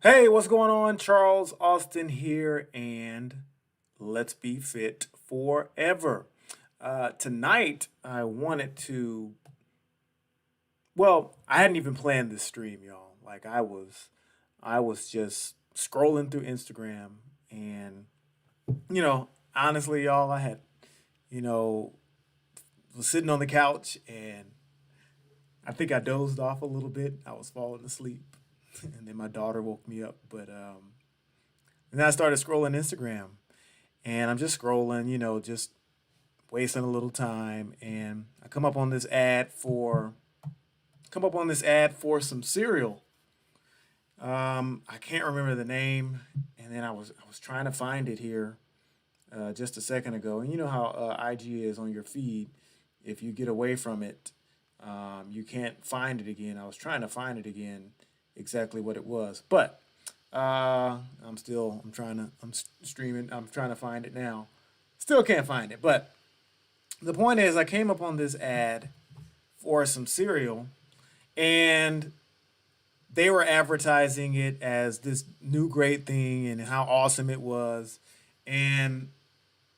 Hey, what's going on? Charles Austin here, and let's be fit forever. Tonight, I wanted to. Well, I hadn't even planned this stream, y'all. I was just scrolling through Instagram, and honestly, y'all, I had, you know, was sitting on the couch, and I think I dozed off a little bit. I was falling asleep, and then my daughter woke me up. But and then I started scrolling Instagram, and I'm just scrolling, just wasting a little time, and I come up on this ad for some cereal. I can't remember the name, and then I was trying to find it here just a second ago, and you know how IG is on your feed. If you get away from it, you can't find it again. I was trying to find it again, exactly what it was, but I'm streaming. I'm trying to find it now. Still can't find it, but the point is, I came up on this ad for some cereal, and they were advertising it as this new great thing and how awesome it was. And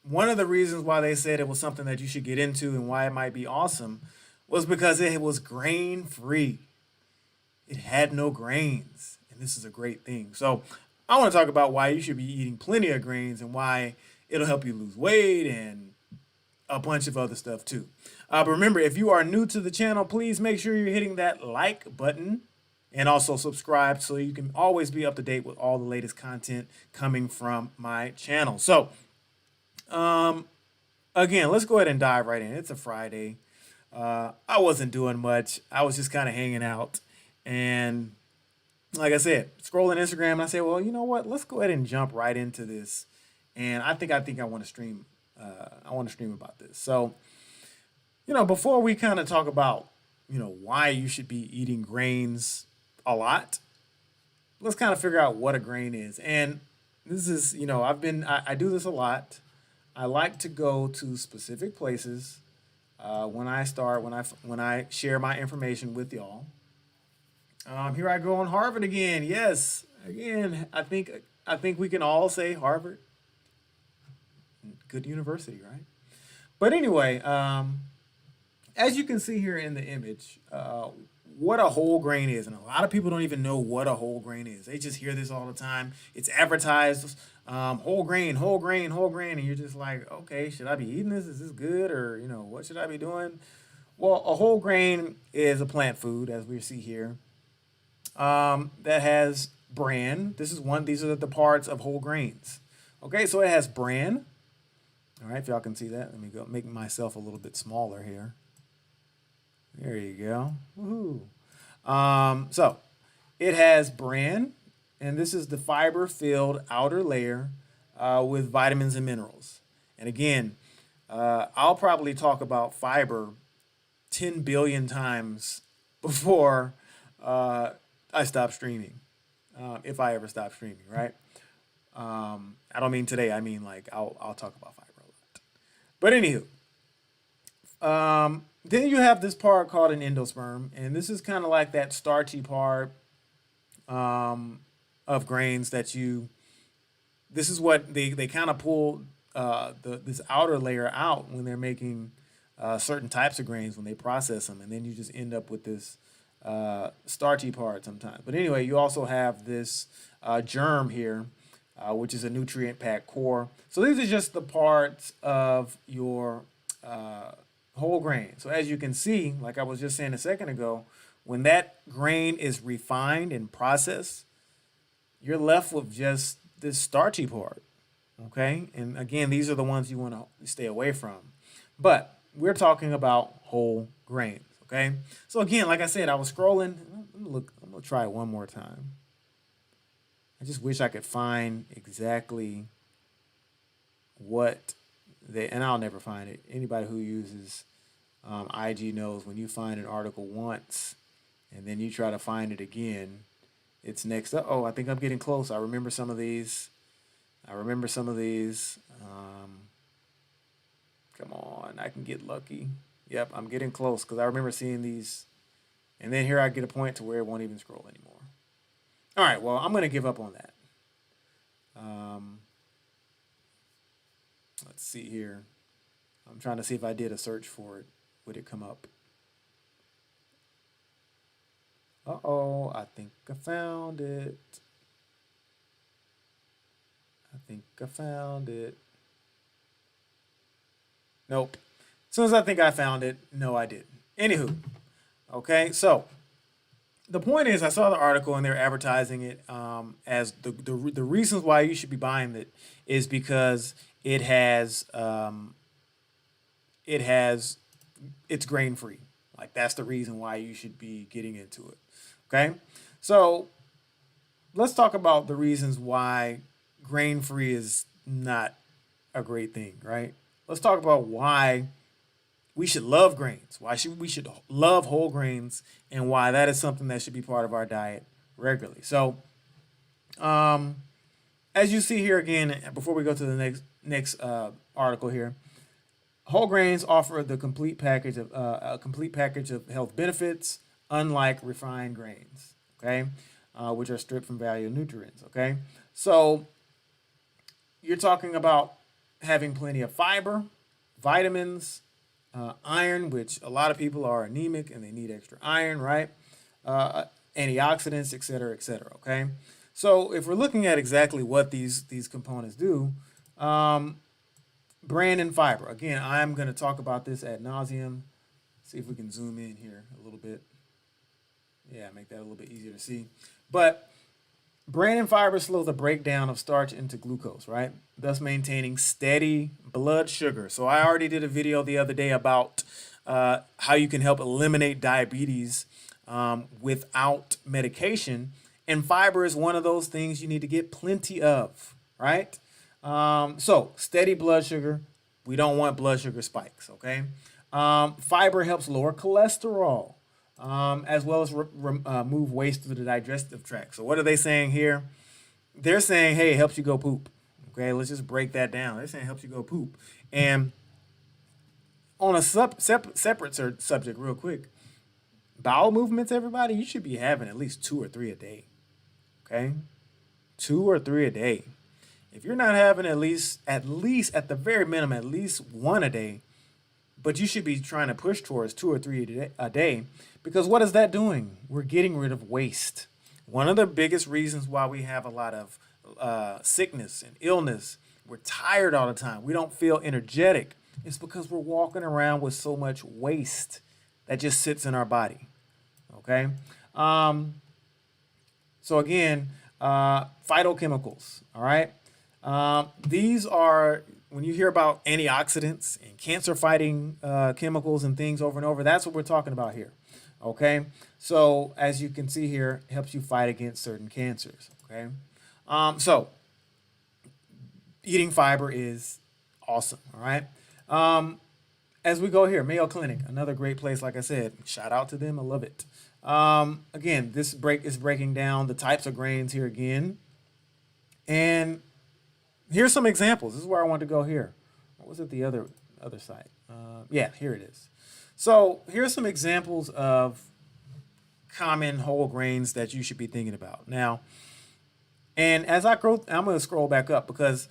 one of the reasons why they said it was something that you should get into and why it might be awesome was because it was grain free. It had no grains, and this is a great thing. So, I want to talk about why you should be eating plenty of grains and why it'll help you lose weight and a bunch of other stuff too. But remember, if you are new to the channel, please make sure you're hitting that like button and also subscribe so you can always be up to date with all the latest content coming from my channel. So, um, again, let's go ahead and dive right in. It's a Friday. I wasn't doing much. I was just kind of hanging out, and like I said, scrolling Instagram, and I said, well, you know what? Let's go ahead and jump right into this. And I think I want to stream. I want to stream about this. So, before we kind of talk about, why you should be eating grains a lot, let's kind of figure out what a grain is. And this is, I do this a lot. I like to go to specific places when I share my information with y'all. Here I go on Harvard again. Yes, again. I think we can all say Harvard, good university, right? But anyway, as you can see here in the image, what a whole grain is, and a lot of people don't even know what a whole grain is. They just hear this all the time. It's advertised, whole grain, whole grain, whole grain, and you're just like, okay, should I be eating this? Is this good, or what should I be doing? Well, a whole grain is a plant food, as we see here, that has bran. This is one. These are the parts of whole grains. Okay, so it has bran. All right, if y'all can see that, let me go make myself a little bit smaller here. There you go. Woohoo. So it has bran, and this is the fiber-filled outer layer with vitamins and minerals. And again, I'll probably talk about fiber 10 billion times before uh, I stop streaming, if I ever stop streaming, right? I don't mean today. I mean like I'll talk about fiber a lot. But anywho, then you have this part called an endosperm, and this is kind of like that starchy part um, of grains that you. This is what they kind of pull this outer layer out when they're making certain types of grains when they process them, and then you just end up with this starchy part sometimes. But anyway, you also have this germ here, which is a nutrient packed core. So these are just the parts of your uh, whole grain. So as you can see, like I was just saying a second ago, when that grain is refined and processed, you're left with just this starchy part. Okay, and again, these are the ones you want to stay away from. But we're talking about whole grains. Okay, so again, like I said, I was scrolling. Look, I'm gonna try it one more time. I just wish I could find exactly what and I'll never find it. Anybody who uses IG knows when you find an article once and then you try to find it again, it's next up. Oh, I think I'm getting close. I remember some of these. I remember some of these. Come on, I can get lucky. Yep, I'm getting close because I remember seeing these. And then here I get a point to where it won't even scroll anymore. All right, well, I'm going to give up on that. Um, let's see here. I'm trying to see if I did a search for it. Would it come up? Uh-oh, I think I found it. I think I found it. Nope. As soon as I think I found it, no, I didn't. Anywho, okay, so the point is, I saw the article and they're advertising it as the reasons why you should be buying it is because it has it has it's grain free. Like that's the reason why you should be getting into it. Okay, so let's talk about the reasons why grain free is not a great thing, right? Let's talk about why we should love grains. Why should we should love whole grains, and why that is something that should be part of our diet regularly. So, um, as you see here again, before we go to the next article here, whole grains offer the complete package of a complete package of health benefits, unlike refined grains. Okay, which are stripped from valuable nutrients. Okay, so you're talking about having plenty of fiber, vitamins, iron, which a lot of people are anemic and they need extra iron, right? Antioxidants, et cetera, et cetera. Okay, so if we're looking at exactly what these components do, um, bran and fiber. Again, I'm going to talk about this ad nauseum. See if we can zoom in here a little bit. Yeah, make that a little bit easier to see. But bran and fiber slow the breakdown of starch into glucose, right? Thus maintaining steady blood sugar. So I already did a video the other day about how you can help eliminate diabetes without medication. And fiber is one of those things you need to get plenty of, right? So steady blood sugar. We don't want blood sugar spikes, okay? Fiber helps lower cholesterol as well as move waste through the digestive tract. So what are they saying here? They're saying, hey, it helps you go poop. Okay, let's just break that down. They're saying it helps you go poop. And on a separate subject, real quick, bowel movements, everybody, you should be having at least 2 or 3 a day. Okay, 2 or 3 a day. If you're not having at least at the very minimum, at least one a day, but you should be trying to push towards 2 or 3 a day because what is that doing? We're getting rid of waste. One of the biggest reasons why we have a lot of sickness and illness, we're tired all the time, we don't feel energetic, it's because we're walking around with so much waste that just sits in our body. Okay? Um, so, again, phytochemicals, all right? These are, when you hear about antioxidants and cancer fighting chemicals and things over and over, that's what we're talking about here. Okay. So, as you can see here, it helps you fight against certain cancers. Okay. So, eating fiber is awesome. All right. As we go here, Mayo Clinic, another great place. Like I said, shout out to them. I love it. Again, this break is breaking down the types of grains here again. And here's some examples. This is where I want to go here. What was it? The other side. Yeah, here it is. So here's some examples of common whole grains that you should be thinking about. Now, and as I go, I'm going to scroll back up because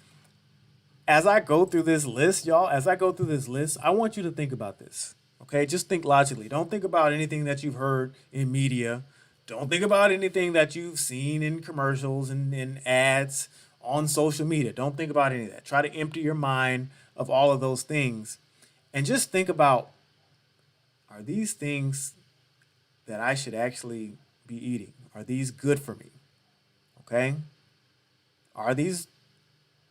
as I go through this list, y'all, as I go through this list, I want you to think about this. Okay, just think logically. Don't think about anything that you've heard in media. Don't think about anything that you've seen in commercials and in ads on social media. Don't think about any of that. Try to empty your mind of all of those things and just think about, are these things that I should actually be eating? Are these good for me? Okay? Are these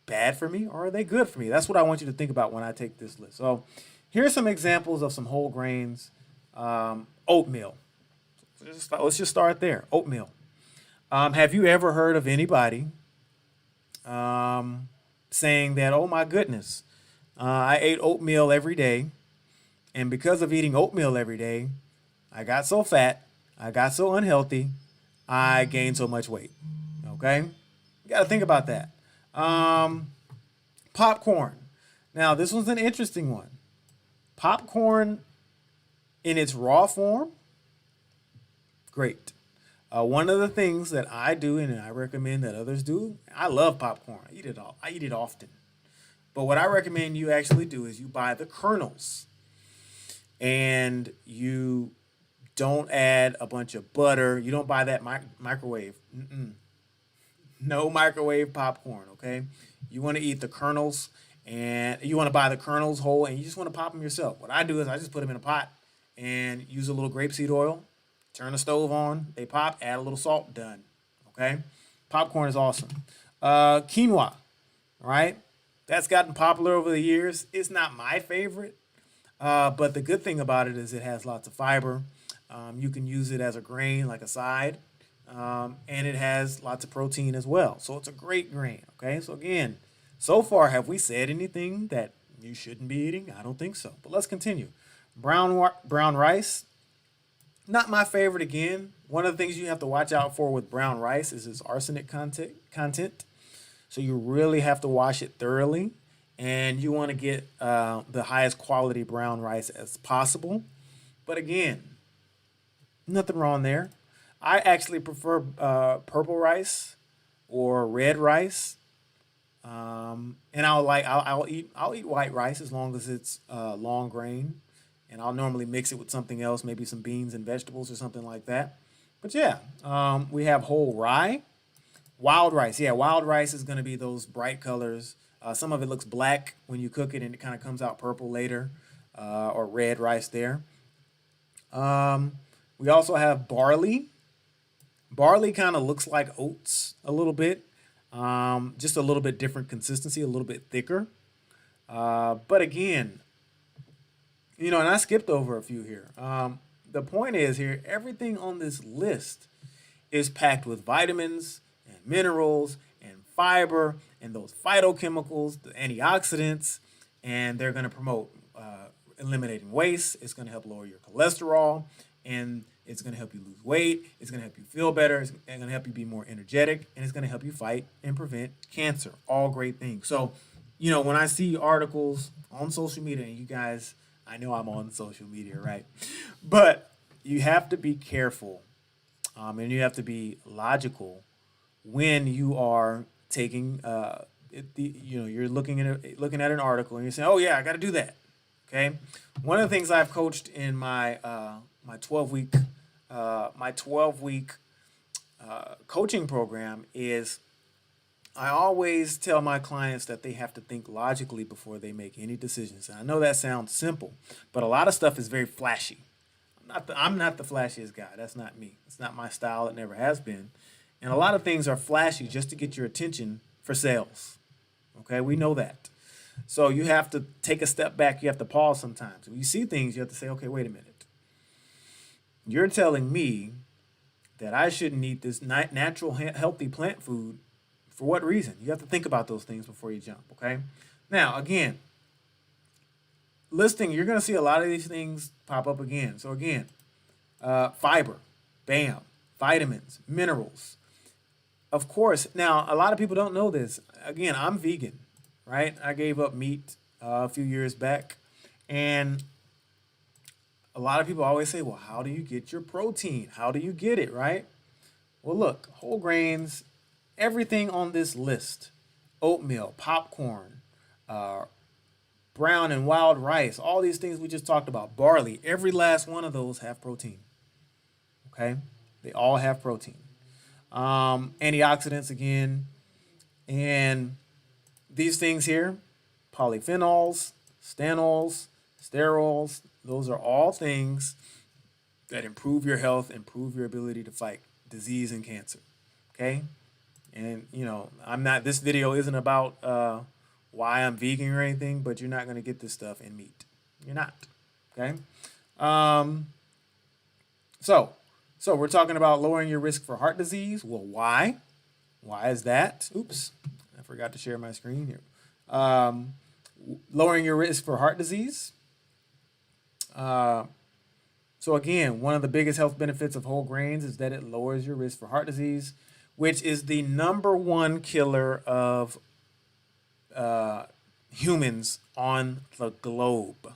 bad for me or are they good for me? That's what I want you to think about when I take this list. So here's some examples of some whole grains. Oatmeal. Let's just start there. Oatmeal. Have you ever heard of anybody saying that, oh my goodness, I ate oatmeal every day, and because of eating oatmeal every day, I got so fat, I got so unhealthy, I gained so much weight? Okay? You got to think about that. Popcorn. Now, this one's an interesting one. Popcorn in its raw form, great. One of the things that I do and I recommend that others do, I love popcorn. I eat it all. I eat it often. But what I recommend you actually do is you buy the kernels and you don't add a bunch of butter. You don't buy that microwave. Mm-mm. No microwave popcorn, okay? You want to eat the kernels and you want to buy the kernels whole and you just want to pop them yourself. What I do is I just put them in a pot and use a little grapeseed oil, turn the stove on, they pop, add a little salt, done. Okay? Popcorn is awesome. Quinoa, right? That's gotten popular over the years. It's not my favorite, but the good thing about it is it has lots of fiber. You can use it as a grain, like a side, and it has lots of protein as well. So it's a great grain. Okay, so again, so far, have we said anything that you shouldn't be eating? I don't think so. But let's continue. Brown rice, not my favorite. Again, one of the things you have to watch out for with brown rice is its arsenic content. So you really have to wash it thoroughly, and you want to get the highest quality brown rice as possible. But again, nothing wrong there. I actually prefer purple rice or red rice, and I'll eat white rice as long as it's long grain, and I'll normally mix it with something else, maybe some beans and vegetables or something like that. But yeah, we have whole rye. Wild rice, yeah, wild rice is going to be those bright colors. Some of it looks black when you cook it, and it kind of comes out purple later, or red rice there. Um, we also have barley. Barley kind of looks like oats a little bit, just a little bit different consistency, a little bit thicker. But again, and I skipped over a few here. The point is here, everything on this list is packed with vitamins and minerals and fiber and those phytochemicals, the antioxidants, and they're going to promote eliminating waste. It's going to help lower your cholesterol, and it's going to help you lose weight. It's going to help you feel better. It's going to help you be more energetic, and it's going to help you fight and prevent cancer. All great things. So, when I see articles on social media, and you guys, I know I'm on social media, right? But you have to be careful, and you have to be logical when you are taking you're looking at an article and you're saying, oh yeah, I got to do that. Okay, one of the things I've coached in my 12 week coaching program is I always tell my clients that they have to think logically before they make any decisions. And I know that sounds simple, but a lot of stuff is very flashy. I'm not the flashiest guy. That's not me. It's not my style. It never has been. And a lot of things are flashy just to get your attention for sales. Okay, we know that. So you have to take a step back. You have to pause sometimes. When you see things, you have to say, okay, wait a minute. You're telling me that I shouldn't eat this natural, healthy plant food. For what reason? You have to think about those things before you jump, okay? Now, again, listing, you're going to see a lot of these things pop up again. So, again, fiber, bam, vitamins, minerals. Of course, now, a lot of people don't know this. Again, I'm vegan, right? I gave up meat a few years back. And a lot of people always say, well, how do you get your protein? How do you get it, right? Well, look, whole grains, everything on this list, oatmeal, popcorn, uh, brown and wild rice, all these things we just talked about, barley, every last one of those have protein. Okay? They all have protein. Antioxidants again, and these things here, polyphenols, stanols, sterols, those are all things that improve your health, improve your ability to fight disease and cancer. Okay? And I'm not. This video isn't about why I'm vegan or anything, but you're not going to get this stuff in meat. You're not. Okay. Um, so, so we're talking about lowering your risk for heart disease. Well, why? Why is that? Oops, I forgot to share my screen here. Um, Lowering your risk for heart disease. Uh, so again, one of the biggest health benefits of whole grains is that it lowers your risk for heart disease, which is the number one killer of uh, humans on the globe.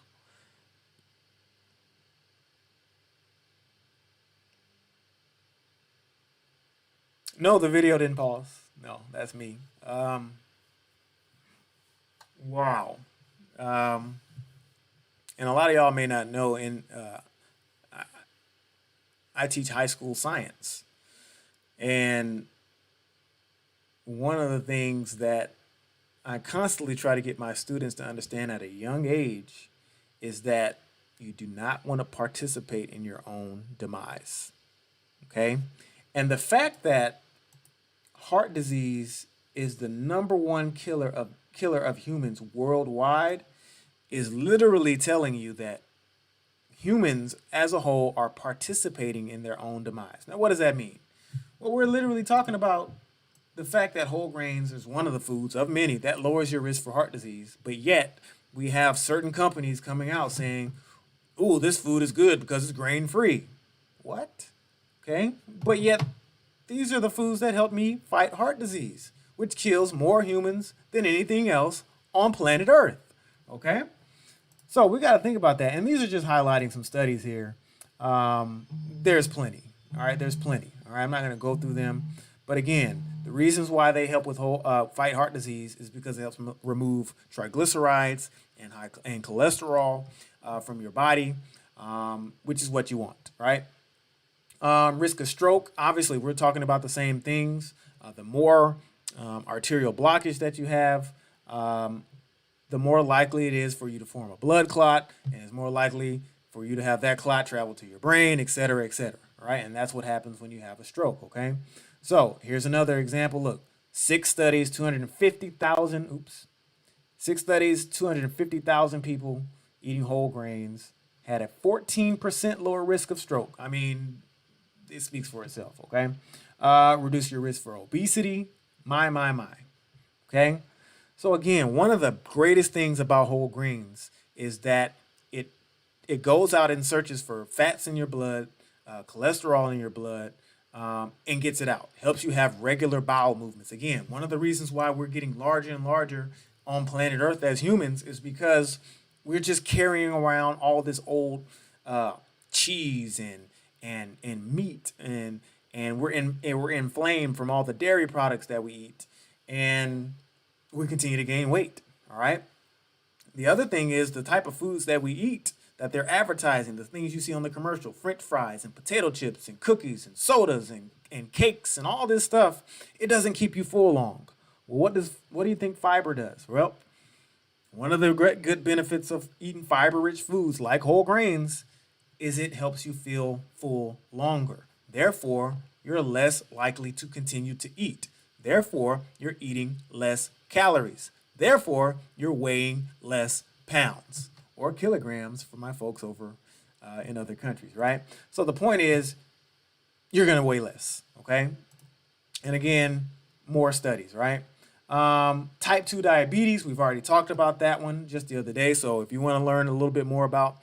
No, the video didn't pause. No, that's me. Wow. Um, and a lot of y'all may not know. I teach high school science, and one of the things that I constantly try to get my students to understand at a young age is that you do not want to participate in your own demise. Okay? And the fact that heart disease is the number one killer of humans worldwide is literally telling you that humans as a whole are participating in their own demise. Now, what does that mean? Well, we're literally talking about the fact that whole grains is one of the foods of many that lowers your risk for heart disease, but yet we have certain companies coming out saying, "Ooh, this food is good because it's grain free." What? Okay, but yet these are the foods that help me fight heart disease, which kills more humans than anything else on planet Earth. Okay, so we got to think about that, and these are just highlighting some studies here. There's plenty. All right, there's plenty. All right, I'm not going to go through them, but again, the reasons why they help with fight heart disease is because it helps remove triglycerides and cholesterol from your body, which is what you want, right? Risk of stroke, obviously, we're talking about the same things. The more arterial blockage that you have, the more likely it is for you to form a blood clot, and it's more likely for you to have that clot travel to your brain, et cetera, et cetera. Right? And that's what happens when you have a stroke, okay? So here's another example. Look, 250,000 people eating whole grains had a 14% lower risk of stroke. I mean, it speaks for itself, okay? Reduce your risk for obesity. My. Okay? So again, one of the greatest things about whole grains is that it goes out and searches for fats in your blood, cholesterol in your blood, and gets it out. Helps you have regular bowel movements. Again, one of the reasons why we're getting larger and larger on planet Earth as humans is because we're just carrying around all this old cheese and meat and we're inflamed from all the dairy products that we eat, and we continue to gain weight. All right. The other thing is the type of foods that we eat that they're advertising, the things you see on the commercial, French fries and potato chips and cookies and sodas and cakes and all this stuff, it doesn't keep you full long. Well, what do you think fiber does? Well, one of the great good benefits of eating fiber-rich foods like whole grains is it helps you feel full longer. Therefore, you're less likely to continue to eat. Therefore, you're eating less calories. Therefore, you're weighing less pounds or kilograms for my folks over in other countries, right? So the point is, you're going to weigh less, okay? And again, more studies, right? Type 2 diabetes, we've already talked about that one just the other day. So if you want to learn a little bit more about,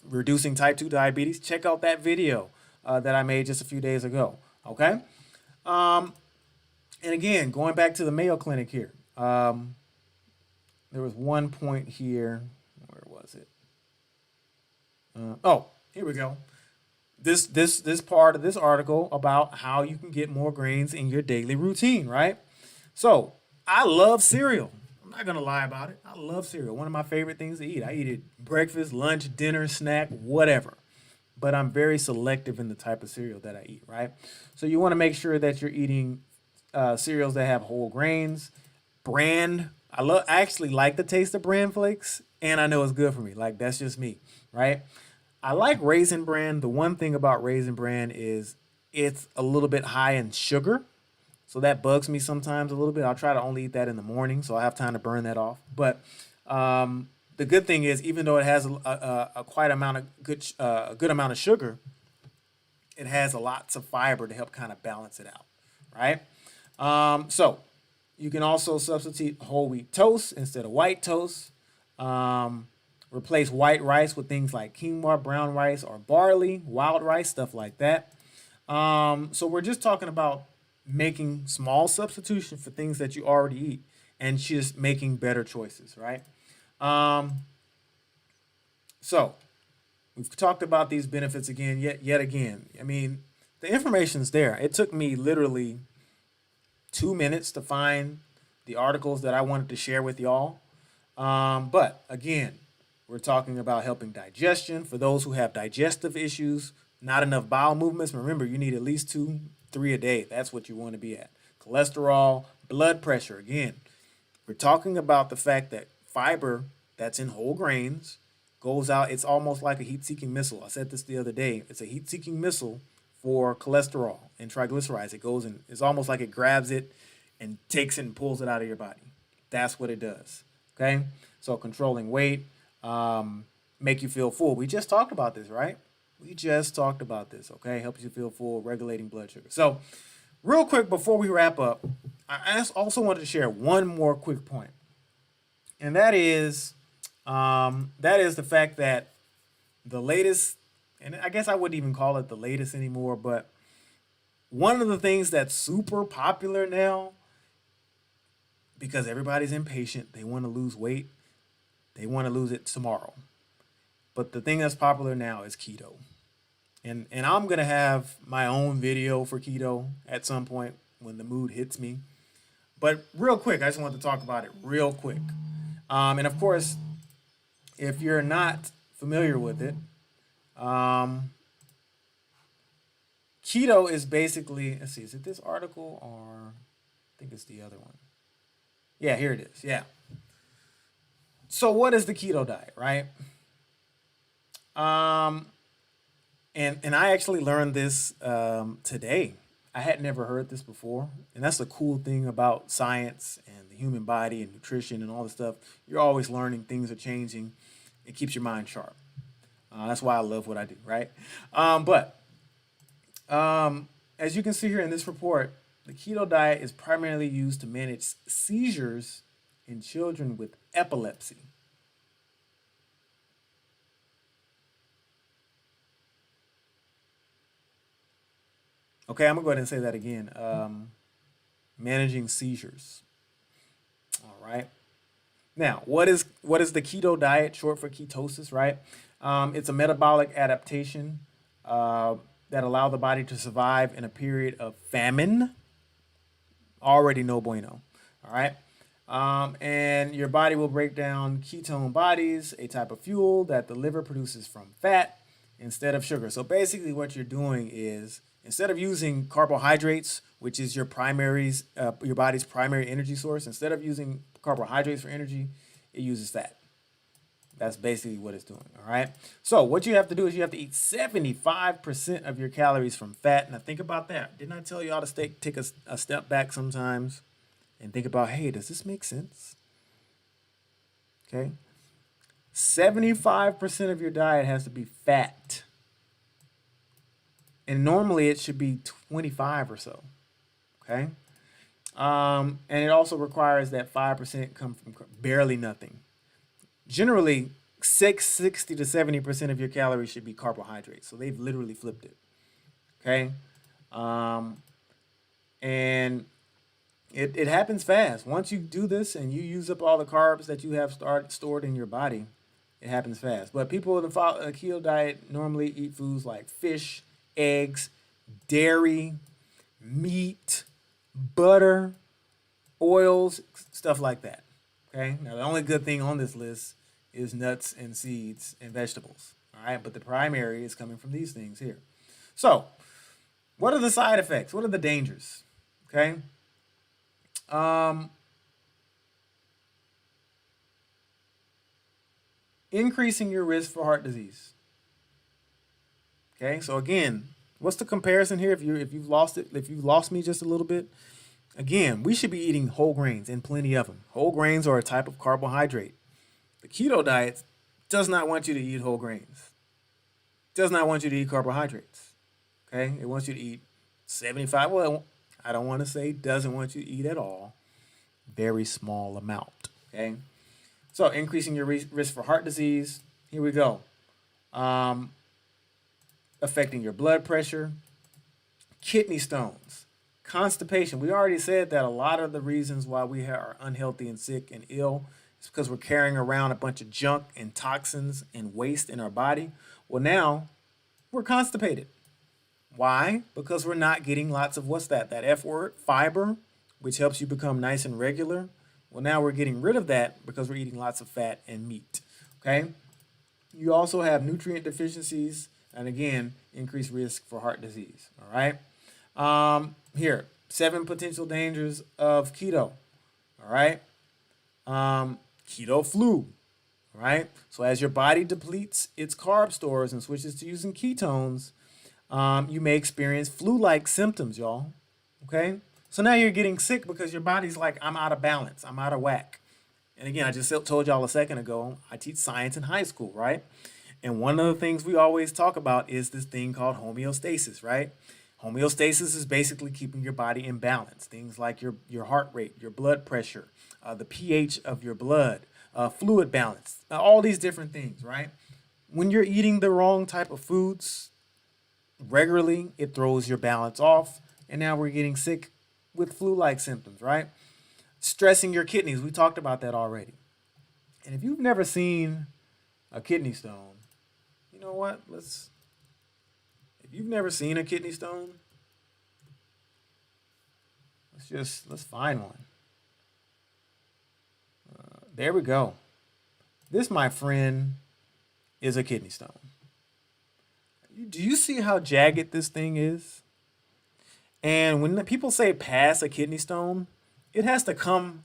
reducing type 2 diabetes, check out that video that I made just a few days ago, okay? And again, going back to the Mayo Clinic here, there was one point here. Where was it? Here we go. This part of this article about how you can get more grains in your daily routine, right? So I love cereal. I'm not gonna lie about it. I love cereal. One of my favorite things to eat. I eat it breakfast, lunch, dinner, snack, whatever. But I'm very selective in the type of cereal that I eat, right? So you want to make sure that you're eating cereals that have whole grains, bran. I actually like the taste of bran flakes, and I know it's good for me. Like that's just me, right? I like Raisin Bran. The one thing about Raisin Bran is it's a little bit high in sugar, so that bugs me sometimes a little bit. I'll try to only eat that in the morning, so I have time to burn that off. But the good thing is, even though it has a quite amount of a good amount of sugar, it has a lots of fiber to help kind of balance it out, right? So you can also substitute whole wheat toast instead of white toast. Replace white rice with things like quinoa, brown rice, or barley, wild rice, stuff like that. So we're just talking about making small substitution for things that you already eat and just making better choices, right? Um, so we've talked about these benefits again, yet again. I mean, The information's there. It took me literally 2 minutes to find the articles that I wanted to share with y'all. But again, we're talking about helping digestion for those who have digestive issues, not enough bowel movements. Remember, you need at least two, three a day. That's what you want to be at. Cholesterol, blood pressure. Again, we're talking about the fact that fiber that's in whole grains goes out. It's almost like a heat seeking missile. I said this the other day. It's a heat seeking missile for cholesterol and triglycerides. It goes in, it's almost like it grabs it and takes it and pulls it out of your body. That's what it does. Okay? So controlling weight, make you feel full. We just talked about this, right? We just talked about this, okay? Helps you feel full, regulating blood sugar. So, real quick before we wrap up, I also wanted to share one more quick point, and that is the fact that the latest, and I guess I wouldn't even call it the latest anymore, but one of the things that's super popular now, because everybody's impatient, they want to lose weight, they want to lose it tomorrow. But the thing that's popular now is keto. And I'm gonna have my own video for keto at some point when the mood hits me. But real quick, I just want to talk about it real quick. And of course, if you're not familiar with it, um, keto is basically, let's see, is it this article or I think it's the other one? Yeah, here it is. Yeah. So what is the keto diet, right? Um, and I actually learned this today. I had never heard this before, and that's the cool thing about science and the human body and nutrition and all this stuff. You're always learning, things are changing. It keeps your mind sharp. That's why I love what I do, right? But as you can see here in this report, the keto diet is primarily used to manage seizures in children with epilepsy. Okay, I'm gonna go ahead and say that again. Managing seizures. All right. Now, what is the keto diet? Short for ketosis, right? It's a metabolic adaptation that allow the body to survive in a period of famine. Already no bueno. All right. And your body will break down ketone bodies, a type of fuel that the liver produces from fat instead of sugar. So basically, what you're doing is instead of using carbohydrates, which is your body's primary energy source, instead of using carbohydrates for energy, it uses fat. That's basically what it's doing. All right. So what you have to do is you have to eat 75% of your calories from fat. Now think about that. Didn't I tell you all to take a step back sometimes and think about, hey, does this make sense? Okay. 75% of your diet has to be fat. And normally it should be 25 or so. Okay. And it also requires that 5% come from barely nothing. Generally, 60 to 70% of your calories should be carbohydrates. So they've literally flipped it. Okay. Um, and it happens fast. Once you do this and you use up all the carbs that you have stored in your body, it happens fast. But people in the keto diet normally eat foods like fish, eggs, dairy, meat, butter, oils, stuff like that. Okay. Now the only good thing on this list is nuts and seeds and vegetables. All right. But the primary is coming from these things here. So, what are the side effects? What are the dangers? Okay. Um, Increasing your risk for heart disease. Okay. So again, what's the comparison here? If you've lost me just a little bit, again, we should be eating whole grains and plenty of them. Whole grains are a type of carbohydrate. The keto diet does not want you to eat whole grains. Does not want you to eat carbohydrates. Okay? It wants you to eat 75. Well, I don't want to say doesn't want you to eat at all. Very small amount. Okay? So, increasing your risk for heart disease. Here we go. Um, Affecting your blood pressure, kidney stones, constipation. We already said that a lot of the reasons why we are unhealthy and sick and ill is because we're carrying around a bunch of junk and toxins and waste in our body. Well, now we're constipated. Why? Because we're not getting lots of what's that? That F word, fiber, which helps you become nice and regular. Well, now we're getting rid of that because we're eating lots of fat and meat. Okay? You also have nutrient deficiencies, and again, increased risk for heart disease. All right? Here, 7 potential dangers of keto. All right? Keto flu. All right? So as your body depletes its carb stores and switches to using ketones, you may experience flu-like symptoms, y'all. Okay? So now you're getting sick because your body's like, I'm out of balance. I'm out of whack. And again, I just told y'all a second ago, I teach science in high school, right? And one of the things we always talk about is this thing called homeostasis, right? Homeostasis is basically keeping your body in balance. Things like your heart rate, your blood pressure, the pH of your blood, fluid balance, all these different things, right? When you're eating the wrong type of foods regularly, it throws your balance off. And now we're getting sick with flu-like symptoms, right? Stressing your kidneys. We talked about that already. And if you've never seen a kidney stone, you know what? If you've never seen a kidney stone, let's find one. There we go. This, my friend, is a kidney stone. Do you see how jagged this thing is? And when people say pass a kidney stone, it has to come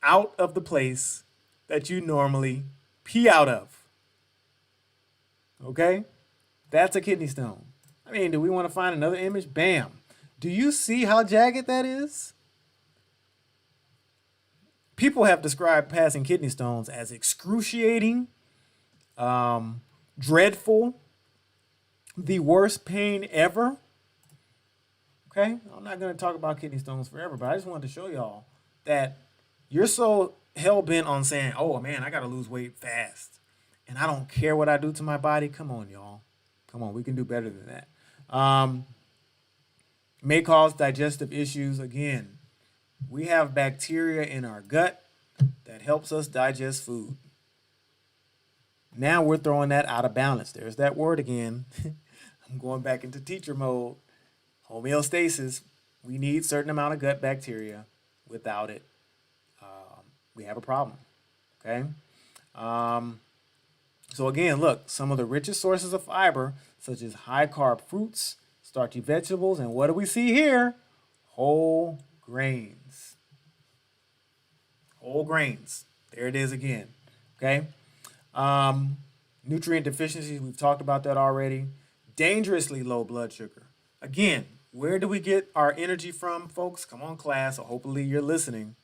out of the place that you normally pee out of. Okay? That's a kidney stone. I mean, do we want to find another image? Bam. Do you see how jagged that is? People have described passing kidney stones as excruciating, dreadful, the worst pain ever. Okay? I'm not going to talk about kidney stones forever, but I just wanted to show y'all that you're so hell-bent on saying, oh, man, I got to lose weight fast. And I don't care what I do to my body. Come on, y'all. Come on, we can do better than that. May cause digestive issues. Again, we have bacteria in our gut that helps us digest food. Now we're throwing that out of balance. There's that word again. I'm going back into teacher mode. Homeostasis. We need certain amount of gut bacteria. Without it, we have a problem. Okay? So again, look, some of the richest sources of fiber, such as high-carb fruits, starchy vegetables, and what do we see here? Whole grains. Whole grains. There it is again. Okay? Nutrient deficiencies, we've talked about that already. Dangerously low blood sugar. Again, where do we get our energy from, folks? Come on, class. So hopefully you're listening.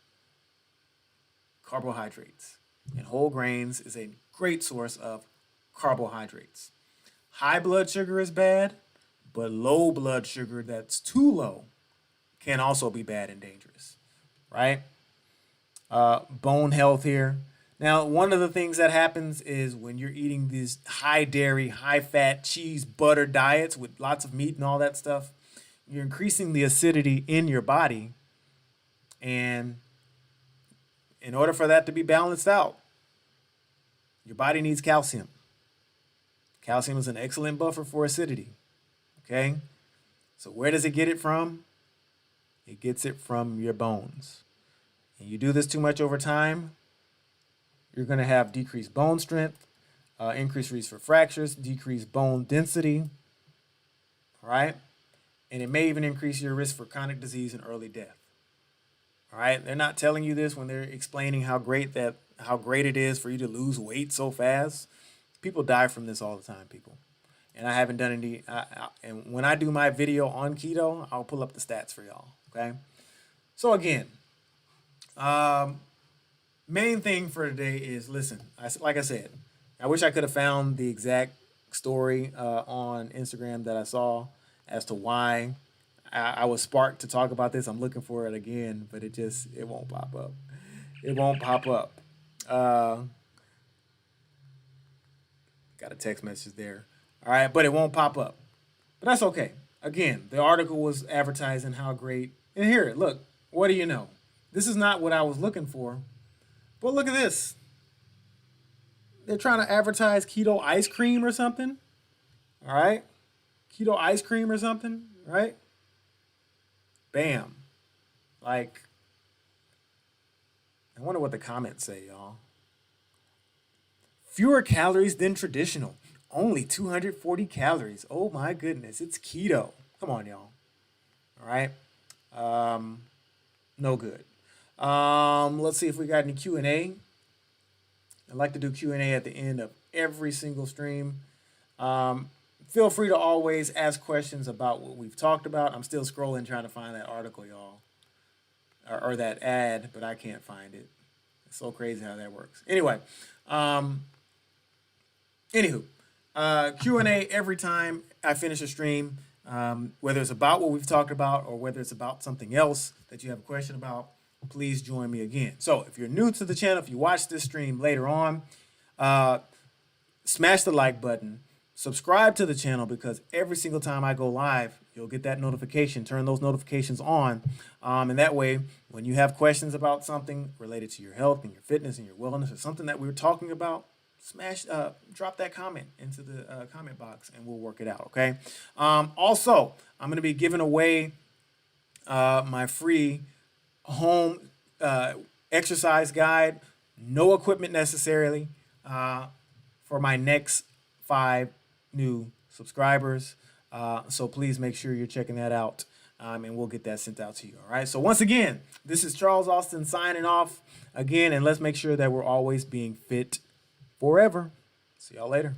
Carbohydrates. And whole grains is a great source of carbohydrates. High blood sugar is bad, but low blood sugar that's too low can also be bad and dangerous, right? Bone health here. Now, one of the things that happens is when you're eating these high dairy, high fat, cheese, butter diets with lots of meat and all that stuff, you're increasing the acidity in your body. And in order for that to be balanced out, your body needs calcium. Calcium is an excellent buffer for acidity. Okay? So where does it get it from? It gets it from your bones. And you do this too much over time, you're going to have decreased bone strength, increased risk for fractures, decreased bone density, all right? And it may even increase your risk for chronic disease and early death. All right? They're not telling you this when they're explaining how great it is for you to lose weight so fast. People die from this all the time, people. And I haven't done any. And when I do my video on keto, I'll pull up the stats for y'all. Okay. So again, main thing for today is listen. Like I said, I wish I could have found the exact story on Instagram that I saw as to why I was sparked to talk about this. I'm looking for it again, but it won't pop up. It won't pop up. Got a text message there. All right, but it won't pop up. But that's okay. Again, the article was advertising how great. And here, look, what do you know? This is not what I was looking for. But look at this. They're trying to advertise keto ice cream or something. All right. keto ice cream or something, right? Bam. Like, I wonder what the comments say, y'all. Fewer calories than traditional. Only 240 calories. Oh my goodness. It's keto. Come on, y'all. All right. No good. Let's see if we got any Q&A. I like to do Q&A at the end of every single stream. Feel free to always ask questions about what we've talked about. I'm still scrolling trying to find that article, y'all, or that ad, but I can't find it. It's so crazy how that works. Anyway, anywho, Q&A every time I finish a stream, whether it's about what we've talked about or whether it's about something else that you have a question about, please join me again. So if you're new to the channel, if you watch this stream later on, smash the like button, subscribe to the channel, because every single time I go live, you'll get that notification. Turn those notifications on. And that way, when you have questions about something related to your health and your fitness and your wellness or something that we were talking about, drop that comment into the comment box and we'll work it out, okay? Also, I'm going to be giving away my free home exercise guide, no equipment necessarily, for my next 5 new subscribers. So please make sure you're checking that out, and we'll get that sent out to you. All right. So once again, this is Charles Austin signing off again, and let's make sure that we're always being fit forever. See y'all later.